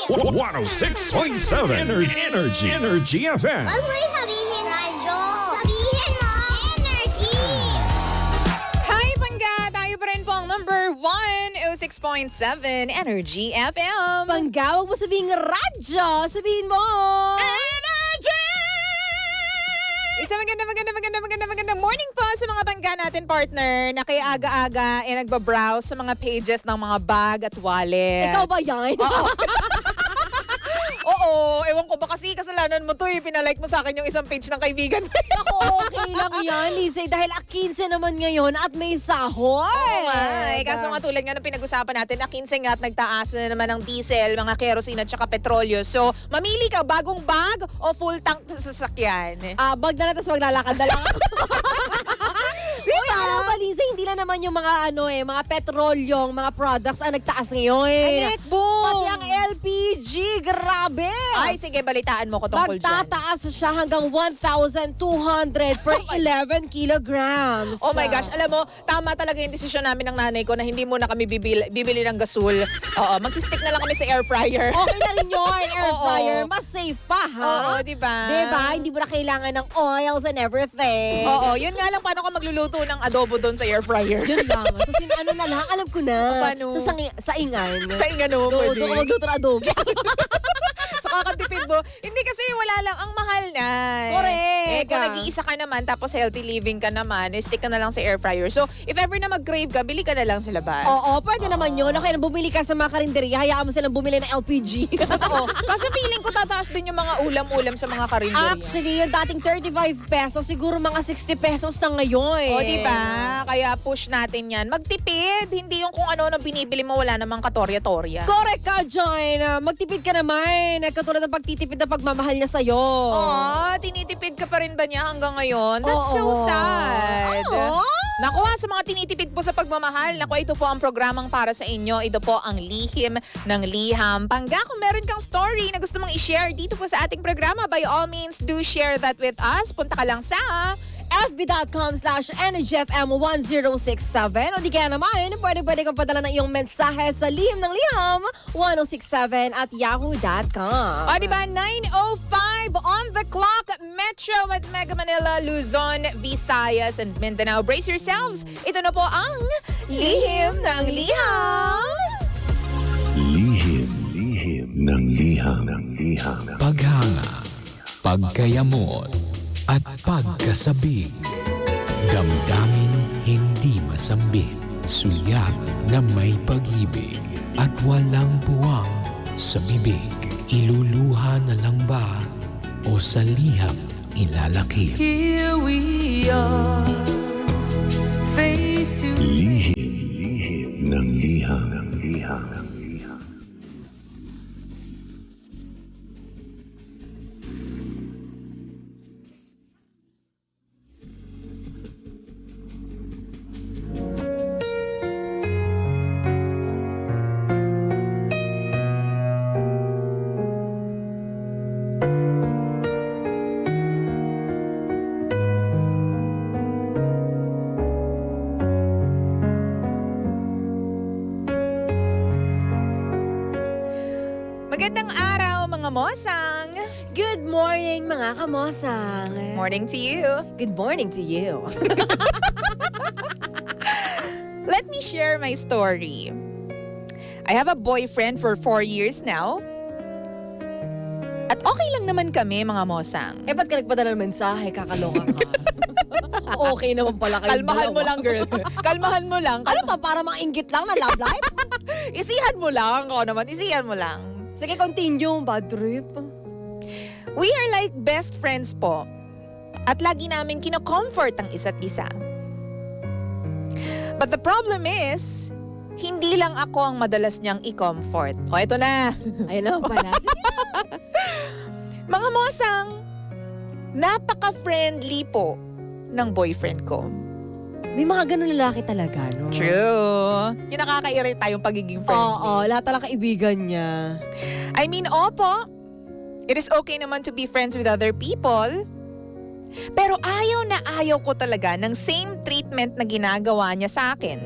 106.7 Energy FM. Huwag mo sabihin, radyo. Sabihin mo, energy. Hi, Pangga! Tayo pa rin po ang number 106.7 Energy FM. Pangga, huwag mo sabihin radyo. Sabihin mo. Isang maganda morning po sa mga bangga natin, partner, na kaya aga-aga nagbabrowse sa mga pages ng mga bag at wallet. Ikaw ba yan? Oo, ewan ko ba kasi kasalanan mo to eh. Pinalike mo sa akin yung isang page ng kaibigan mo. Ako, okay lang yan, Lindsay, dahil 15 naman ngayon at may sahod. Oo nga. Kaso nga tulad nga ng pinag-usapan natin, 15 nga at nagtaas na naman ng diesel, mga kerosene at saka petrolyo. So, mamili ka, bagong bag o full tank sa sasakyan? Bag na lang, tapos maglalakad na lang ako. Diba? Alam ba, Lindsay, hindi lang naman yung mga mga petrolyong, mga products ang nagtaas ngayon. Pati ang LPG, grabe. Ay, sige, balitaan mo ko tungkol dyan. Magtataas siya hanggang 1,200 per 11 kilograms. Oh my gosh, alam mo, tama talaga yung desisyon namin ng nanay ko na hindi muna kami bibili ng gasol. Oo, magsistick na lang kami sa air fryer. Okay na rin yun, air Oo. fryer. Mas safe pa, ha? Oo, diba? Diba? Hindi mo na kailangan ng oils and everything. Oo, yun nga lang, paano ko magluluto ng adobo doon sa air fryer? Yun lang. So, na lang, alam ko na. Paano? Sa saingan. Sa ingano, pwede. Doon ko magluto ng adobo. So kakatipid mo. Hindi kasi wala lang, ang mahal na. Correct. Kung nag-iisa ka naman, tapos healthy living ka naman, stick ka na lang sa air fryer. So, if ever na mag-crave ka, bili ka na lang sa labas. Oo, pwede naman yun. Okay, bumili ka sa mga karinderya, hayaan mo silang bumili ng LPG. Oo. Kasi feeling ko tataas din yung mga ulam-ulam sa mga karinderya. Actually, yung dating 35 pesos, siguro mga 60 pesos na ngayon. O, diba? Kaya push natin yan. Magtipid. Hindi yung kung ano binibili mo, wala namang katorya-torya. Correct ka, John. Magtipid ka naman. Katulad ng pagtitipid na pagmamahal niya sa'yo. Oo, tinitipid ka pa rin ba niya hanggang ngayon? That's so Oo. sad. Oo. Naku, sa mga tinitipid po sa pagmamahal, naku, ito po ang programang para sa inyo. Ito po ang Lihim ng Liham. Pangga, kung meron kang story na gusto mong i-share dito po sa ating programa, by all means, do share that with us. Punta ka lang sa fb.com/energyfm1067 o di kaya naman, pwede kang padala ng iyong mensahe sa Lihim ng Liham 1067 at yahoo.com. O, diba? 9:05 on the clock. Metro at Mega Manila, Luzon, Visayas, and Mindanao. Brace yourselves. Ito na po ang Lihim ng Liham. Lihim ng liham. Paghanga, pagkayamot, at pagkasabik. Damdamin hindi masambit, sulyap na may pag-ibig at walang buwang sa bibig. Iluluha na lang ba o sa liham ilalakip? Here we are, face to Lihim ng liham. Magandang araw, mga mosang. Good morning, mga kamosang. Morning to you. Good morning to you. Let me share my story. I have a boyfriend for 4 years now. At okay lang naman kami, mga mosang. Ba't ka nagpadala ng mensahe? Kakaloka ka. Okay naman pala kayo. Kalmahan mo lang, girl. Kalmahan mo lang. Ano to? Para maingit lang na love life? Isihan mo lang. Ako naman, isihan mo lang. Sige, continue. Bad trip. We are like best friends po. At lagi namin kino-comfort ang isa't isa. But the problem is, hindi lang ako ang madalas niyang i-comfort. O, eto na. Ayun naman pala. Sige na. Mga mosang, napaka-friendly po ng boyfriend ko. May mga ganun lalaki talaga, no? True. Yung nakaka-irita yung pagiging friendly. Oo, lahat talaga kaibigan niya. I mean, opo, it is okay naman to be friends with other people. Pero ayaw na ayaw ko talaga ng same treatment na ginagawa niya sa akin.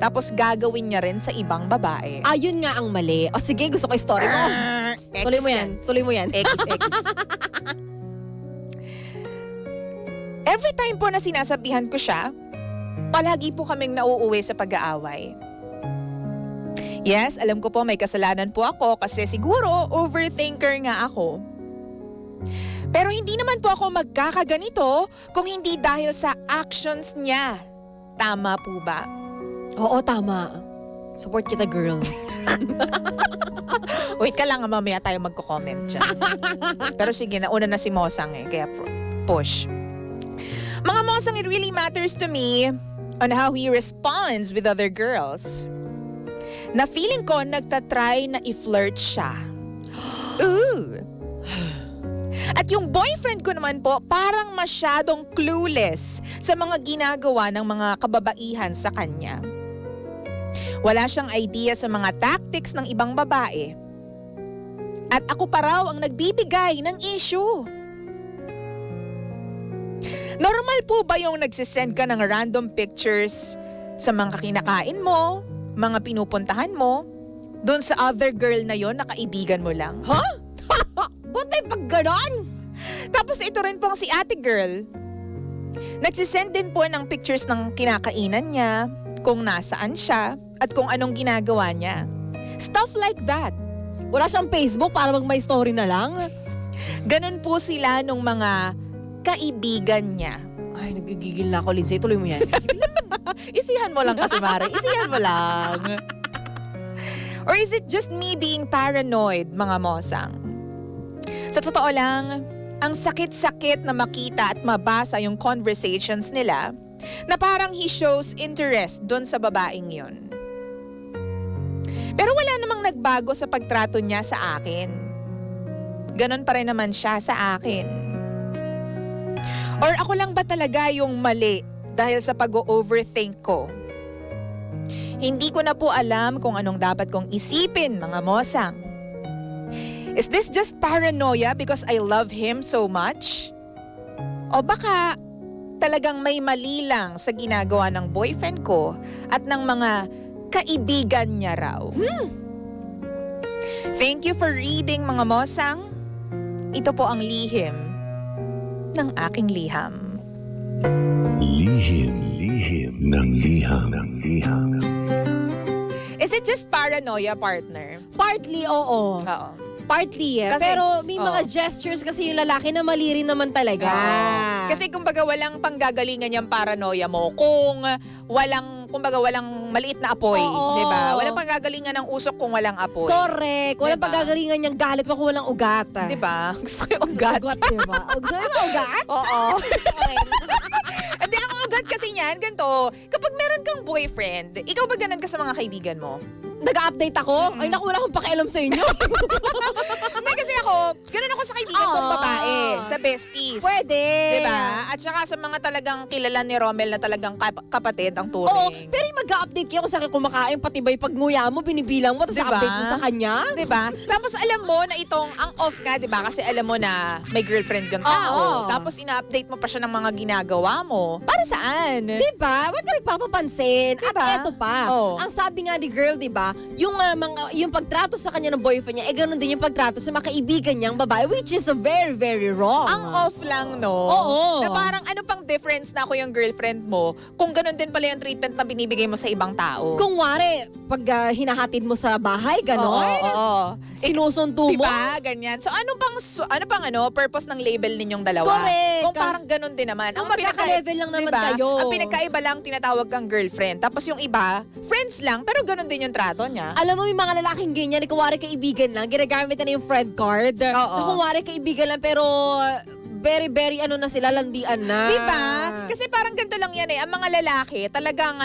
Tapos gagawin niya rin sa ibang babae. Ayun nga ang mali. O sige, gusto ko yung story mo. Tuloy mo yan. Tuloy mo yan. XX. Every time po na sinasabihan ko siya, palagi po kaming nauuwi sa pag-aaway. Yes, alam ko po may kasalanan po ako kasi siguro overthinker nga ako. Pero hindi naman po ako magkakaganito kung hindi dahil sa actions niya. Tama po ba? Oo, tama. Support kita, girl. Wait ka lang, mamaya tayo magko-comment dyan. Pero sige, nauna na si Mosang kaya push. Mga Mosang, it really matters to me on how he responds with other girls. Na feeling ko nagtatry na i-flirt siya. Ooh. At yung boyfriend ko naman po, parang masyadong clueless sa mga ginagawa ng mga kababaihan sa kanya. Wala siyang idea sa mga tactics ng ibang babae. At ako pa raw ang nagbibigay ng issue. Normal po ba yung nagsisend ka ng random pictures sa mga kinakain mo, mga pinupuntahan mo, doon sa other girl na yon na kaibigan mo lang? Ha? Ba't may pagganon? Tapos ito rin pong si ate girl. Nagsisend din po ng pictures ng kinakainan niya, kung nasaan siya, at kung anong ginagawa niya. Stuff like that. Wala siyang Facebook para mag-my story na lang? Ganon po sila nung mga kaibigan niya. Ay, nagigigil na ako, Lindsay. Tuloy mo yan. Isihan mo lang kasi, Mare. Isihan mo lang. Or is it just me being paranoid, mga Mosang? Sa totoo lang, ang sakit-sakit na makita at mabasa yung conversations nila na parang he shows interest dun sa babaeng yun. Pero wala namang nagbago sa pagtrato niya sa akin. Ganon pa rin naman siya sa akin. Or ako lang ba talaga yung mali dahil sa pag-overthink ko? Hindi ko na po alam kung anong dapat kong isipin, mga Mosang. Is this just paranoia because I love him so much? O baka talagang may mali lang sa ginagawa ng boyfriend ko at ng mga kaibigan niya raw? Thank you for reading, mga Mosang. Ito po ang lihim ng aking liham. Lihim ng liham. Is it just paranoia, partner? Partly, oo. Oo. Partly, Kasi- pero may mga oo. gestures kasi yung lalaki na mali rin naman talaga. Kasi kumbaga walang panggagalingan yung paranoia mo kung kumbaga walang maliit na apoy, Oo. 'di ba? Walang panggagalingan ng usok kung walang apoy. Correct. Walang Diba? pagagalingan niyang galit pa kung walang ugat. 'Di ba? Gusto ko yung ugat. Ugat, diba? Gusto mo yung ugat? Oo. Sorry. Hindi, ang ugat kasi niyan, ganito. Kapag meron kang boyfriend, ikaw ba ganun ka sa mga kaibigan mo? Nag-update ako? Ay, naku, wala akong pakialam sa inyo. Hindi, kasi ako, ganun ako sa kaibigan kong Oo. babae, sa besties. Pwede. Diba? At saka sa mga talagang kilala ni Romel na talagang kapatid ang turing. Oo, pero yung mag-update kayo kung saan kayo kumakain, pati ba yung pagnguya mo, binibilang mo, tapos Diba? update mo sa kanya? Diba? Tapos alam mo na itong, ang off nga, diba? Kasi alam mo na may girlfriend yung tao. Oo. Tapos ina-update mo pa siya ng mga ginagawa mo. Para saan? Diba? Ba't ka nagpapapansin? Diba? At eto pa, Oo. ang sabi nga ni girl, diba, yung pagtrato sa kanya ng boyfriend niya, ganun din yung pagtrato sa mga kaibigan niyang babae, which is very, very wrong. Ang off lang, no? Oo. Na parang ano pang difference na ako yung girlfriend mo kung ganun din pala yung treatment na binibigay mo sa ibang tao. Kung wari, pag hinahatid mo sa bahay, ganon, Oo. sinusundo mo. Diba? Ganyan. So ano pang purpose ng label ninyong dalawa? Correct. Kung parang ganun din naman. Kung magkaka-level lang naman kayo. Ang pinagkaiba lang tinatawag kang girlfriend. Tapos yung iba, friends lang, pero ganun din yung trato niya. Alam mo, may mga lalaking ganyan, kung wari kaibigan lang, ginagamit na yung friend card. Oo. Na kung wari kaibigan lang, pero very, very na sila, landian na. Diba? Kasi parang ganito lang yan Ang mga lalaki, talagang,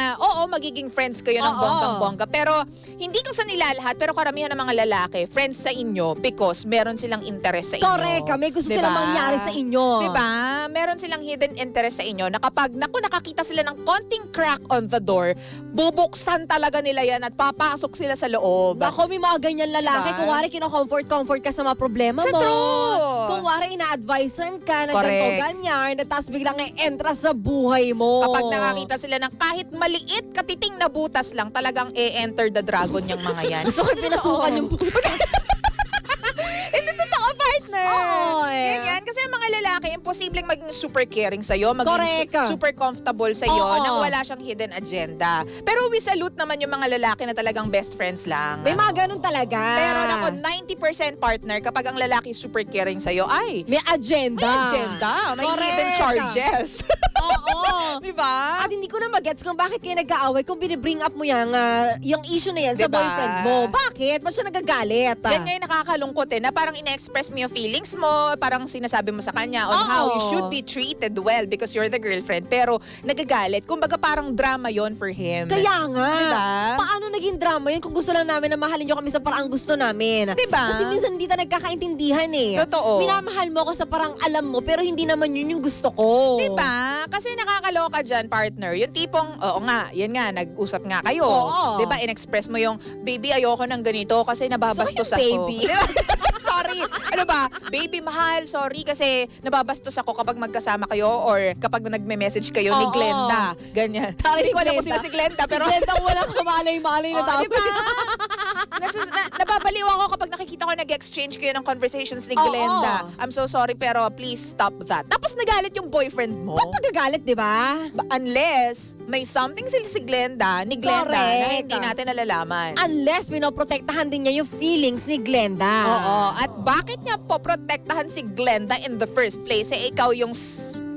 magiging friends kayo ng Oo. bonggang-bongga. Pero, hindi ko sa nilalahat, pero karamihan ng mga lalaki, friends sa inyo because meron silang interest sa inyo. Correct. May gusto Diba? silang mangyari sa inyo. Diba? Meron silang hidden interest sa inyo na kapag, nakakita sila ng konting crack on the door, bubuksan talaga nila yan at papasok sila sa loob. Bako, may mga ganyan lalaki. Diba? Kung wari kino-comfort ka sa mga problema Sa mo. true. Kung kunwari ina-advisean ka na Correct. ganito, ganyan, na tapos biglang entra sa buhay mo. Kapag nakakita sila ng kahit maliit, katiting na butas lang, talagang e-enter the dragon yung mga yan. Gusto ko yung pinasukan yung puta. Hindi totoo, partner. Oo, eh. Ganyan. Kasi ang mga lalaki, imposibleng maging super caring sa'yo, maging Correct. super comfortable sa'yo, Oo. nang wala siyang hidden agenda. Pero we salute naman yung mga lalaki na talagang best friends lang. May mga ganun talaga. Pero nako, 90% partner, kapag ang lalaki super caring sa'yo, ay, May agenda. may agenda, may Correct. hidden charges. Oo. Di ba? At hindi ko na magets kung bakit kayo nag-aaway kung binibring up mo yung issue na yan sa Diba? boyfriend mo. Bakit? Ba't siya nagagalit? Yan nga yung nakakalungkot na parang ine-express mo yung feelings mo, parang sinasabi mo sa kanya on Oo. how you should be treated well because you're the girlfriend, pero nagagalit. Kumbaga parang drama yon for him. Kaya nga. Diba? Paano naging drama yun kung gusto lang namin na mahalin nyo kami sa parang gusto namin? Diba? Kasi minsan hindi tayo nagkakaintindihan eh. Totoo. Minamahal mo ako sa parang alam mo pero hindi naman yun yung gusto ko. Diba? Kasi nakakaloka dyan, partner. Yung tipong, oo nga, yan nga, nag-usap nga kayo. Oo. Diba? In-express mo yung, baby, ayoko ng ganito kasi nababastos So, yung ako. baby. Diba? Sorry. Ano ba? Baby, mahal, sorry kasi nababastos ako kapag magkasama kayo or kapag nagme-message kayo ni Oo. Glenda. Ganyan. Tari Hindi ko alam ni kung sino Glenda. si Glenda, pero... Si Glenda walang kamalay-malay na Oo, tao. diba? Nababaliw ako kapag nakikita ko nag-exchange kayo ng conversations ni Oo. Glenda. I'm so sorry pero please stop that. Tapos nagalit yung boyfriend mo. Ba't nagagalit, di ba? Unless may something si Glenda, ni Glenda, na Correct. hindi natin nalalaman. Unless pinoprotektahan din niya yung feelings ni Glenda. Oo. At bakit niya po protektahan si Glenda in the first place? Eh, ikaw yung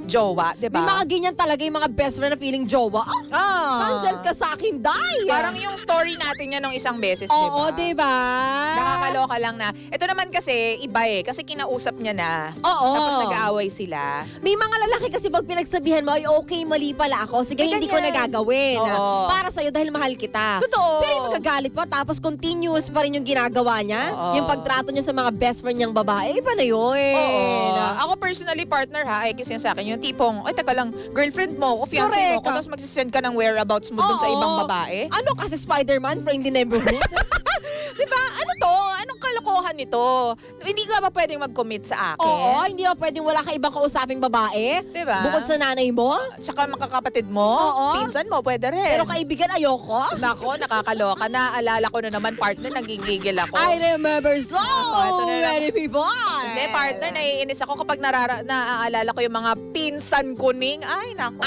jowa, di May ba? mga ganyan talaga yung mga best friend na feeling jowa. Cancel ka sa akin, dai! Parang yung story natin yan nung isang beses, di ba? Oo, di ba? Nakakaloka lang na. Ito naman kasi, iba eh. Kasi kinausap niya na. Oo. Tapos nag-aaway sila. May mga lalaki kasi pag pinagsabihan mo, ay okay, mali pala ako. Sige, May hindi ko ganyan. nagagawin. Oo. Para sa'yo dahil mahal kita. Totoo. Pero yung magagalit pa, tapos continuous pa rin yung ginagawa niya. Oo. Yung pagtrato niya sa mga best friend niyang babae, iba na yun. Oo. Ako personally, partner ha, kasi sa akin yung tipong, ay teka lang, girlfriend mo, o fiancé mo, Correct. tapos magsisend ka ng whereabouts mo dun sa Oo. ibang babae. Ano kasi Spider-Man, friendly neighborhood? Diba? Ano to? Anong kalokohan nito? Hindi ka ba pwedeng mag-commit sa akin? Oo, hindi ba pwedeng wala ka ibang kausaping babae? Diba? Bukod sa nanay mo? Tsaka makakapatid mo? Oo. Pinsan mo, pwede rin. Pero kaibigan, ayoko. Nako, nakakaloka. Naalala ko na naman, partner, nagigigil ako. I remember so ito na lang. many people. Hindi, partner, naiinis ako kapag naaalala ko yung mga pinsan kuning. Ay, nako.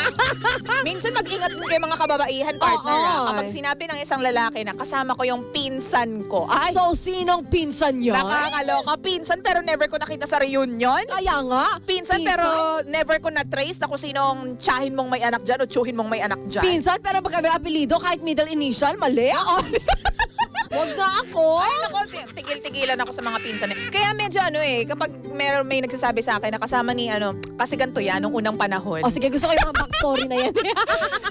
Minsan mag-ingat din kayo mga kababaihan, partner. Oo. Ha? Kapag sinabi ng isang lalaki na kasama ko yung pinsan ko. Ay, So, sinong pinsan niya? nakakaloka. Pinsan pero never ko nakita sa reunion. Kaya nga. Pinsan pero never ko na-trace na kung sinong tsahin mong may anak dyan o tsuhin mong may anak dyan. Pinsan, pero pag kami apelido, kahit middle initial, mali. Oo. Huwag na ako. Ay, nako, tigil-tigilan ako sa mga pinsan. Kaya medyo kapag may nagsasabi sa akin na kasama ni kasi ganito yan, nung unang panahon. O sige, gusto ko yung mga backstory na yan.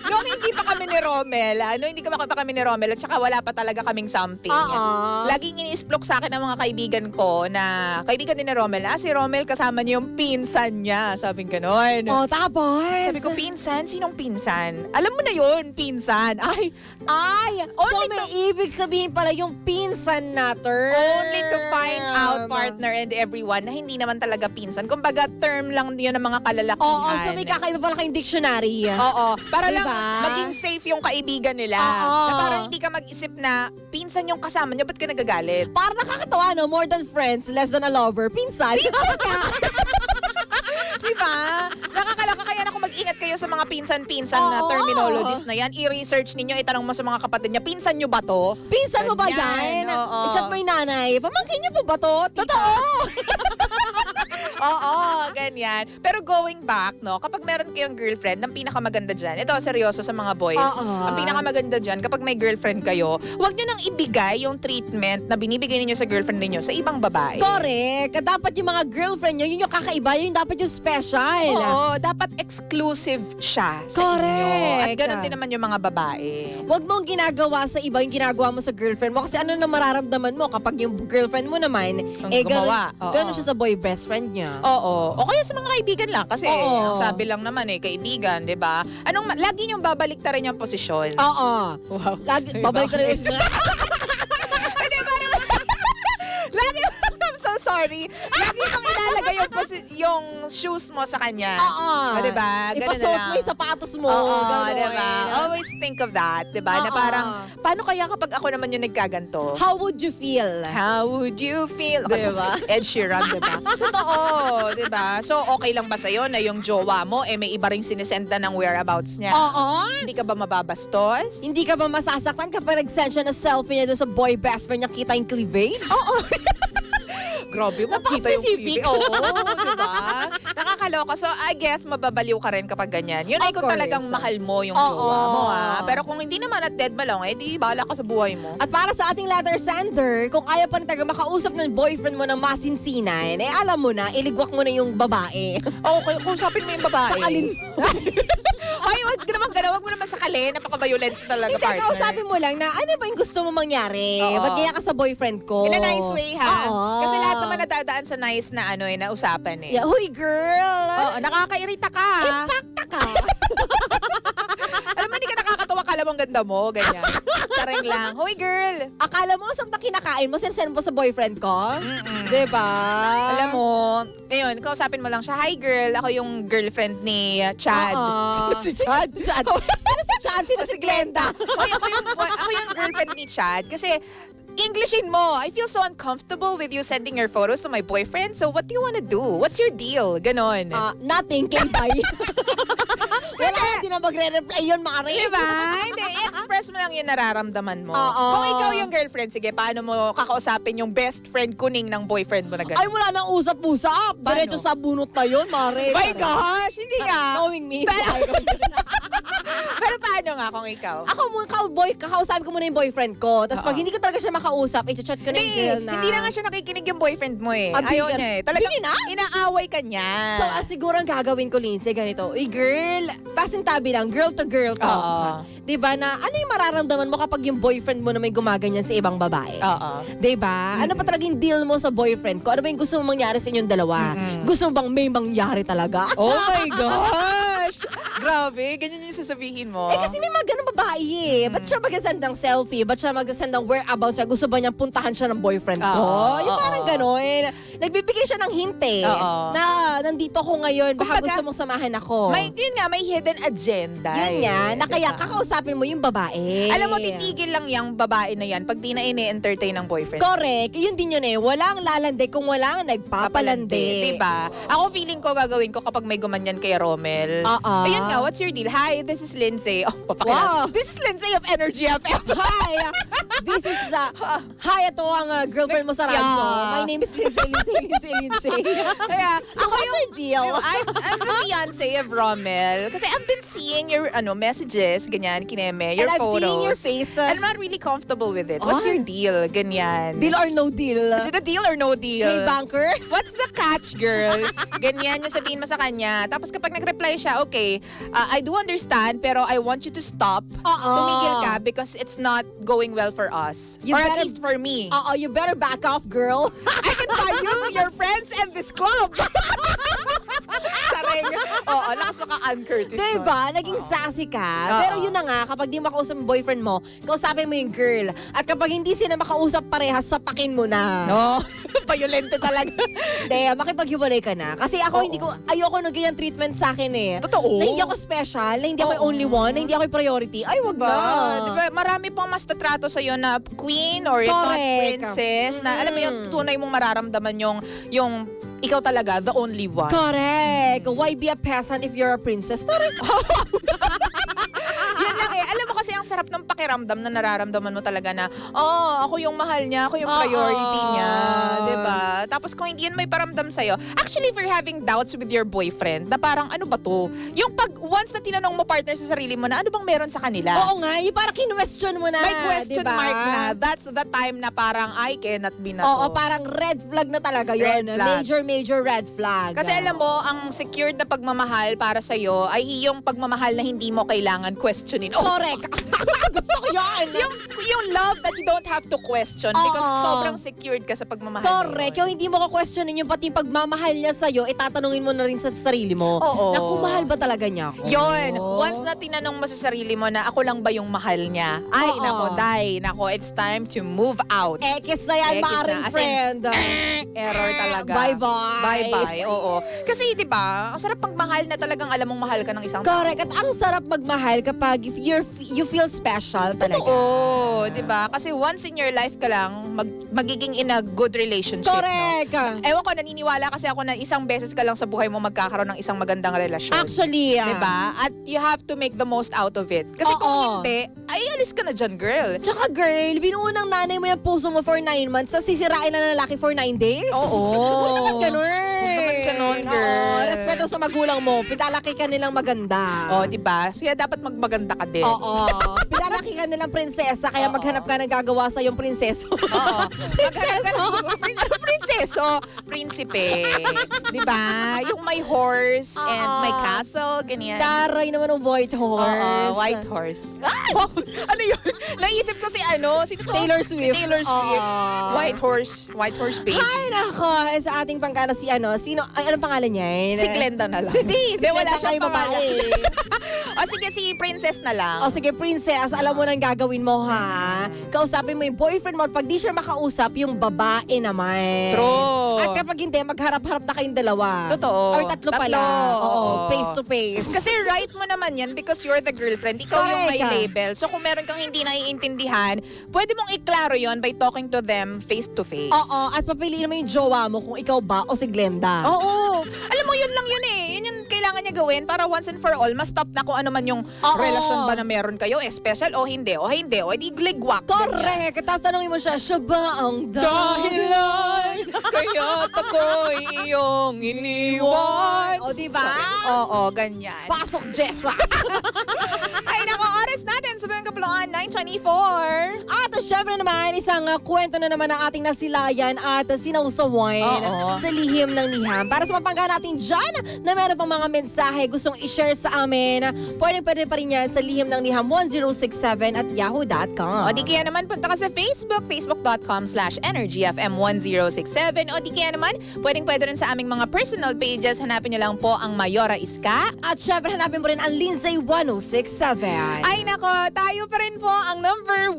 Nung hindi pa kami ni Romel, hindi pa kami ni Romel, at saka wala pa talaga kaming something. Oo. Laging ini-splok sa akin ng mga kaibigan ko na, kaibigan din ni Romel, si Romel kasama niya yung pinsan niya. Sabing ganon. O, tapos? Sabi ko, pinsan? Sinong pinsan? Alam mo na yun, pinsan. Ay, so only may ibig sabihin pala yung pinsan natin. only to find out, partner and everyone, na hindi naman talaga pinsan. Kumbaga, term lang yun ng mga kalalakihan. Oo, so may kakaiba pala kayong dictionary. Oo, para lang Diba? maging safe yung kaibigan nila. Oo. Na parang hindi ka mag-isip na pinsan yung kasama niya, ba't ka nagagalit? Parang nakakatawa, no? More than friends, less than a lover. Pinsan. Diba? Nakakaloka, kaya ako mag-ingat kayo sa mga pinsan-pinsan na Oo. terminologies na yan. I-research ninyo, itanong mo sa mga kapatid niya, pinsan nyo ba to? Pinsan mo ba Ganyan, yan? oo. I-chat mo yung nanay. Pamangkin niyo po ba to? Totoo. Oo, ganyan. Pero going back, no, kapag meron kayong girlfriend, ang pinakamaganda dyan, ito seryoso sa mga boys, Oo. ang pinakamaganda dyan, kapag may girlfriend kayo, huwag nyo nang ibigay yung treatment na binibigay ninyo sa girlfriend ninyo sa ibang babae. Correct. Dapat yung mga girlfriend nyo, yun yung kakaiba, yun dapat yung special. Oo, dapat exclusive siya sa inyo. At Correct. ganun din naman yung mga babae. Huwag mong ginagawa sa iba yung ginagawa mo sa girlfriend mo. Kasi ano na mararamdaman mo kapag yung girlfriend mo naman, Ang ganun, gumawa. Oo. ganun siya sa boy best friend niya. Oo. O kaya sa mga kaibigan lang. Kasi Oo. ang sabi lang naman kaibigan, di ba? Lagi niyong babalik ta rin yung posisyon. Oo. Wow. Lagi, babalik ka rin. Lagi, I'm so sorry. sorry. Lagi mong ilalagay yung shoes mo sa kanya. Oo. Diba? Ganun na Ipasuot lang. mo yung sapatos mo. Oo, Ganun. diba? Always think of that, diba? Na Oo. parang, paano kaya kapag ako naman yung nagkaganto? How would you feel? How would you feel? Diba? Ed Sheeran, diba? Totoo, diba? So, okay lang ba sa'yo na yung jowa mo, may iba ring sinisenda ng whereabouts niya? Oo. Hindi ka ba mababastos? Hindi ka ba masasaktan kapag nag-send siya na selfie niya doon sa boy best friend niya, kita yung cleavage? Oo. Grabe, makita yung Napaka-specific. TV. Oo, diba? Nakakaloka. So, I guess, mababaliw ka rin kapag ganyan. Yun ay Of kung course. talagang mahal mo yung Oo. jowa mo, Pero kung hindi naman at dead malong, di bahala ka sa buhay mo. At para sa ating letter sender, kung ayaw pa rin talaga makausap ng boyfriend mo ng masinsinan, alam mo na, iligwak mo na yung babae. Okay, kung usapin mo yung babae. Sakalin Ay, wag naman gano'n. Wag mo naman sakalin. Napaka-violent talaga, Hindi, partner. kausapin mo lang na ano ba yung gusto mo mangyari? Oo. Ba't kaya ka sa boyfriend ko? In a nice way, ha? Oo. Kasi lahat naman nadadaan sa nice na na usapan eh. Yeah, huy girl! Oo, nakakairita ka. Impacta ka! Alam mo, hindi ka nakakatawa. Kala mong ganda mo. Ganyan. Sareng lang. Hoy, girl. Akala mo, samtang kinakain mo, sinsend mo sa boyfriend ko? Diba? Alam mo, ngayon, kausapin mo lang siya. Hi, girl. Ako yung girlfriend ni Chad. Oo. si Chad? Chad. Sino si Chad? Sino si Glenda? Hoy, ako yung girlfriend ni Chad. Kasi, Englishin mo. I feel so uncomfortable with you sending your photos to my boyfriend. So, what do you wanna do? What's your deal? Ganon. Nothing, kay-bye. Wala, hindi na magre-reply yun, Mari. Diba? Hindi, express mo lang yung nararamdaman mo. Oo. Kung ikaw yung girlfriend, sige, paano mo kakausapin yung best friend kuning ng boyfriend mo na gano'n? Ay, wala nang usap-usap. Paano? Diretso sa bunot na yun, Mari. My gosh! Hindi nga. Knowing me. Pero paano nga kung ikaw? Ako muna, kakausapin ko muna yung boyfriend ko. Tapos pag hindi ko talaga siya makausap, i-chat ko na yung girl na. Hindi na nga siya nakikinig yung boyfriend mo eh. Ah, Ayaw bigyan. niya eh. Talagang Bigyan na? inaaway ka niya. So, siguro ang gagawin ko, Lindsay, ganito. Uy, girl, pasintabi lang, girl to girl talk. Oo. Diba na, ano yung mararamdaman mo kapag yung boyfriend mo na may gumaganyan sa ibang babae? Oo. Diba? Ano pa talagang deal mo sa boyfriend ko? Ano ba yung gusto mong mangyari sa inyong dalawa? Gusto mo bang may mangyari talaga? Oh my gosh! Grabe, ganyan yung sasabihin mo. Eh kasi may mga ganun babae eh. Ba't siya mag-send ng selfie? Ba't siya mag-send ng whereabouts siya? Gusto ba niyang puntahan siya ng boyfriend ko? Oo, Yung oo. parang ganun. Nagbibigay siya ng hint eh. Oo. Na nandito ko ngayon. Baka Kumbaga, gusto mong samahan ako. Yun nga, may hidden agenda. Yun nga. Na kaya diba? kakausapin mo yung babae. Alam mo, titigil lang yung babae na yan pag di na ini-entertain ng boyfriend. Correct. Yun din yun eh. Walang lalande kung walang nagpapalande. Diba? Ako feeling ko gagawin ko kapag may gumanyan kay Romel. Oo. Ayun nga, what's your deal? Hi, this is Lindsay. Oh, papakilala. Wow. This is Lindsay of Energy FM. Hi! This is the... Hi, ito ang girlfriend mo sa radyo. Yeah. My name is Lindsay. Kaya, So what's your deal? I'm the fiancé of Romel. Kasi I've been seeing your messages, ganyan, kineme, your And I've photos. seen your face. And I'm not really comfortable with it. What's Ay. your deal? Ganyan. Deal or no deal? Is it a deal or no deal? May banker? What's the catch, girl? Ganyan yung sabihin mo sa kanya. Tapos kapag nag-reply siya, okay, I do understand, pero I want you to stop. Oo. Tumigil ka because it's not going well for us. You or at better- least for me. Oo, you better back off, girl. I can buy you, your friends, and this club. Sareng. Oo, lakas maka-Curtis. Diba? Naging sassy ka. Oo. Pero yun na nga, kapag di makausap yung boyfriend mo, kausapin mo yung girl. At kapag hindi sila makausap parehas, sapakin mo na. No. Violente talaga. Hindi, makipaghiwalay ka na. Kasi ako, ayoko na ganyan treatment sa akin eh. Totoo. Na hindi ako special, na hindi ako yung only one, na hindi ako yung priority. Ay, wag Diba? na. Diba? Marami pang mas tatrato sa'yo na queen or if not Correct. princess. Na alam mo yung tunay mong mararamdaman yung ikaw talaga, the only one. Correct. Why be a peasant if you're a princess? Correct. Yun lang eh. Alam mo kasi ang sarap ng pakiramdam na nararamdaman mo talaga na, ako yung mahal niya, ako yung priority niya. Diba? Tapos kung hindi yan may paramdam sa'yo, actually if you're having doubts with your boyfriend, na parang ano ba to? Yung once na tinanong mo partner sa sarili mo na ano bang meron sa kanila? Oo nga, yung parang kinwestiyon mo na. May question diba? mark na. That's the time na parang I cannot be na Oo, to. parang red flag na talaga yun. Red flag. Major red flag. Kasi alam mo, ang secured na pagmamahal para sa'yo ay yung pagmamahal na hindi mo kailangan questionin. Oh, Correct. Gusto ko yun. yung love that you don't have to question because Oo. sobrang secured ka sa pagmamahal. Correct. mo. Yung hindi mo ka-questionin yung pati pagmamahal niya sa'yo, itatanungin mo na rin sa sarili mo. Oo. Na kung mahal ba talaga niya ako? Yun, once na tinanong mo sa sarili mo na ako lang ba yung mahal niya, ay, Oo. nako, it's time to move out. Ekis na yan, Ekis na. maaring As in, friend. Error talaga. Bye-bye. Bye-bye, oo. Kasi, di ba, ang sarap pag mahal na talagang alam mong mahal ka ng isang tao. Correct. At ang sarap magmahal kapag if you feel special talaga. Oo, di ba? Kasi once in your life ka lang, magiging in a good relationship. Correct. No? Ewan ko, naniniwala kasi ako na isang beses ka lang sa buhay mo magkakaroon ng isang magandang relasyon. Actually, Di ba? At you have to make the most out of it. Kasi kung Oo. hindi, ay alis ka na dyan, girl. Tsaka girl, binuo ng nanay mo yung puso mo for 9 months, sa sisirain na ng lalaki for 9 days? Oo. Huwag naman ganun. Huwag naman ganun, girl. Oo, respeto sa magulang mo. Pinalaki ka nilang maganda. Oh, di ba? Kaya dapat magmaganda ka din. Oo. Pinalaki ka nilang prinsesa, kaya maghanap ka ng gagawa sa yung prinseso. Oo. Maghanap ka ng ano, prinseso? Prinsipe. Di ba? Yung may horse and may castle, ganyan. Taray naman ng white horse. Oo, white horse. Oh, ano yun? Naisip ko si ano? Si Taylor Swift. Si Taylor Swift. Oo. White horse baby. Ay, nako. Sa ating pangkana si ano, sino, ay, anong pangalan niya? Si Glenda na lang. Si wala Glenda siyang kayo babae. o sige, si Princess na lang. O sige, princess, alam mo nang gagawin mo, ha? Kausapin mo yung boyfriend mo at pag di siya makausap, yung babae naman. True. At kapag hindi, magharap-harap na kayong dalawa. Totoo. Or tatlo pala. Oo, face to face. Kasi right mo naman yan because you're the girlfriend. Ikaw yung may Correct. label. So kung meron kang hindi naiintindihan, pwede mong iklaro yon by talking to them face to face. Oo, at papiliin mo yung jowa mo kung ikaw ba o si Glenda. Oo. Alam mo, yun lang yun eh. Yun yung kailangan niya gawin para once and for all, ma-stop na kung ano man yung Oo. relasyon ba na meron kayo, special o hindi, o di gligwak. Correct. Tapos tanongin mo siya ba ang dahilan? Kaya't ako'y iyong iniwan. O, diba? Oo, ganyan. Pasok, Jessa. Ay, nako, oras natin. Sabihin kapuluan, 9:24. At syempre naman, isang kwento na naman ang ating nasilayan at sinausawan Oo. sa lihim ng liham. Para sa mapangga natin dyan na meron pang mga mensahe gustong i-share sa amin, pwede pa rin yan sa lihim ng liham 1067 at yahoo.com. O di kaya naman punta ka sa Facebook, facebook.com/energyfm1067. O di kaya naman, pwede rin sa aming mga personal pages. Hanapin nyo lang po ang Mayora Iska. At syempre, hanapin mo rin ang Lindsay 1067. Ay nako, tayo pa rin po ang number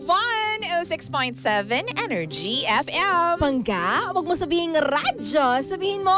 106.7 Energy FM. Pangga, wag mo sabihin radyo, sabihin mo.